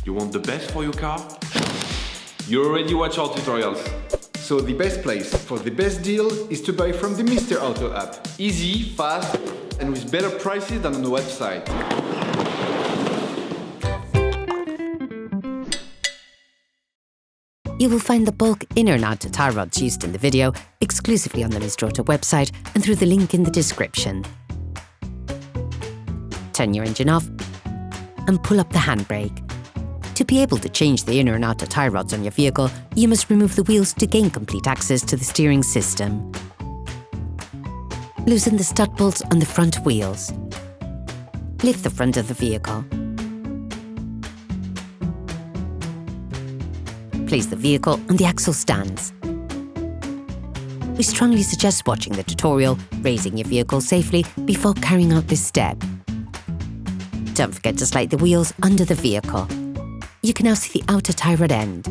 You want the best for your car? You already watch our tutorials. So the best place for the best deal is to buy from the Mr. Auto app. Easy, fast, and with better prices than on the website. You will find the bulk inner and outer tyre rods used in the video exclusively on the Mr. Auto website and through the link in the description. Turn your engine off and pull up the handbrake. To be able to change the inner and outer tyre rods on your vehicle, you must remove the wheels to gain complete access to the steering system. Loosen the stud bolts on the front wheels. Lift the front of the vehicle. Place the vehicle on the axle stands. We strongly suggest watching the tutorial, raising your vehicle safely before carrying out this step. Don't forget to slide the wheels under the vehicle. You can now see the outer tyre rod end.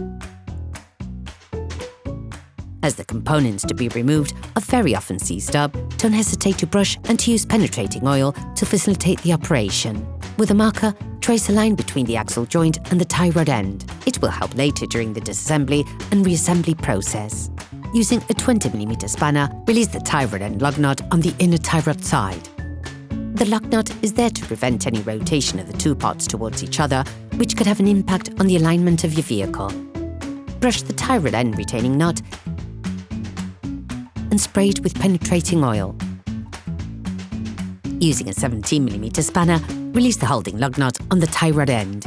As the components to be removed are very often seized up, don't hesitate to brush and to use penetrating oil to facilitate the operation. With a marker, trace a line between the axle joint and the tyre rod end. It will help later during the disassembly and reassembly process. Using a 20mm spanner, release the tyre rod end lug nut on the inner tyre rod side. The lug nut is there to prevent any rotation of the two parts towards each other, which could have an impact on the alignment of your vehicle. Brush the tyre rod end retaining nut and spray it with penetrating oil. Using a 17mm spanner, release the holding lug nut on the tyre rod end.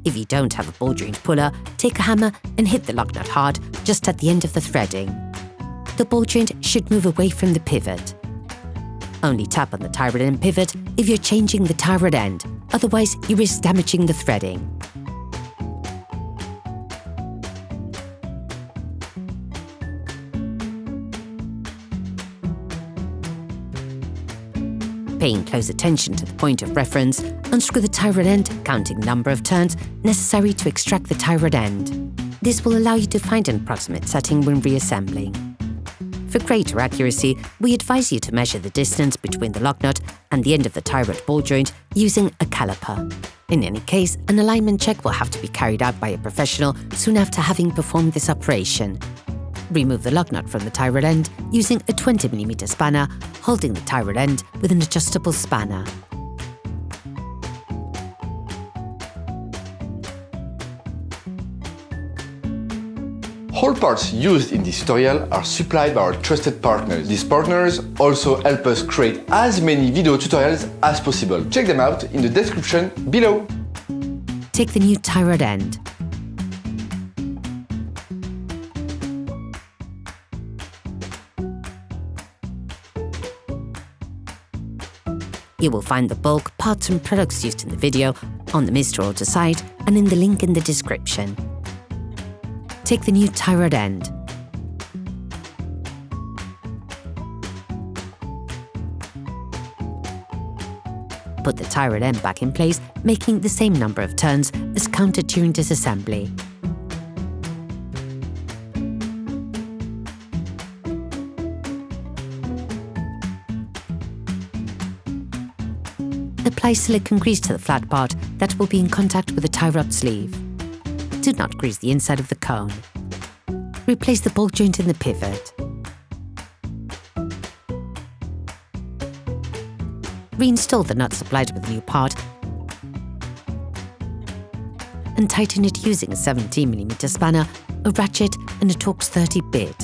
If you don't have a ball joint puller, take a hammer and hit the lug nut hard just at the end of the threading. The ball joint should move away from the pivot. Only tap on the tyre rod end pivot if you're changing the tyre rod end, otherwise you risk damaging the threading. Paying close attention to the point of reference, unscrew the tyre rod end, counting the number of turns necessary to extract the tyre rod end. This will allow you to find an approximate setting when reassembling. For greater accuracy, we advise you to measure the distance between the lug nut and the end of the tyre rod ball joint using a caliper. In any case, an alignment check will have to be carried out by a professional soon after having performed this operation. Remove the lug nut from the tyre rod end using a 20mm spanner, holding the tyre rod end with an adjustable spanner. All parts used in this tutorial are supplied by our trusted partners. These partners also help us create as many video tutorials as possible. Check them out in the description below. Take the new tyre rod end. You will find the bulk, parts and products used in the video on the Mr. Auto site and in the link in the description. Take the new tyre rod end. Put the tyre rod end back in place, making the same number of turns as counted during disassembly. Apply silicone grease to the flat part that will be in contact with the tyre rod sleeve. Do not grease the inside of the cone. Replace the ball joint in the pivot. Reinstall the nut supplied with the new part and tighten it using a 17mm spanner, a ratchet and a Torx 30 bit.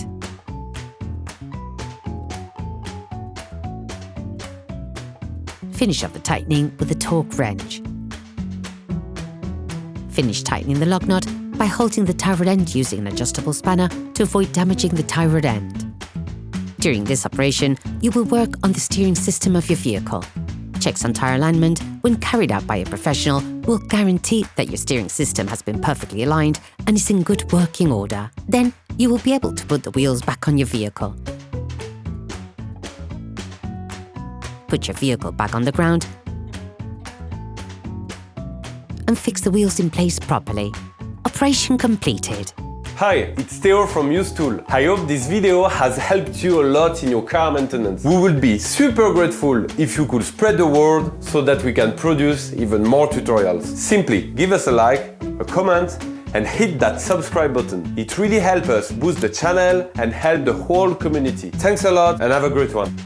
Finish off the tightening with a torque wrench. Finish tightening the lug nut by holding the tyre rod end using an adjustable spanner to avoid damaging the tyre rod end. During this operation, you will work on the steering system of your vehicle. Checks on tyre alignment, when carried out by a professional, will guarantee that your steering system has been perfectly aligned and is in good working order. Then, you will be able to put the wheels back on your vehicle. Put your vehicle back on the ground and fix the wheels in place properly. Operation completed. Hi, it's Theo from Usetool. I hope this video has helped you a lot in your car maintenance. We would be super grateful if you could spread the word so that we can produce even more tutorials. Simply give us a like, a comment, and hit that subscribe button. It really helps us boost the channel and help the whole community. Thanks a lot and have a great one.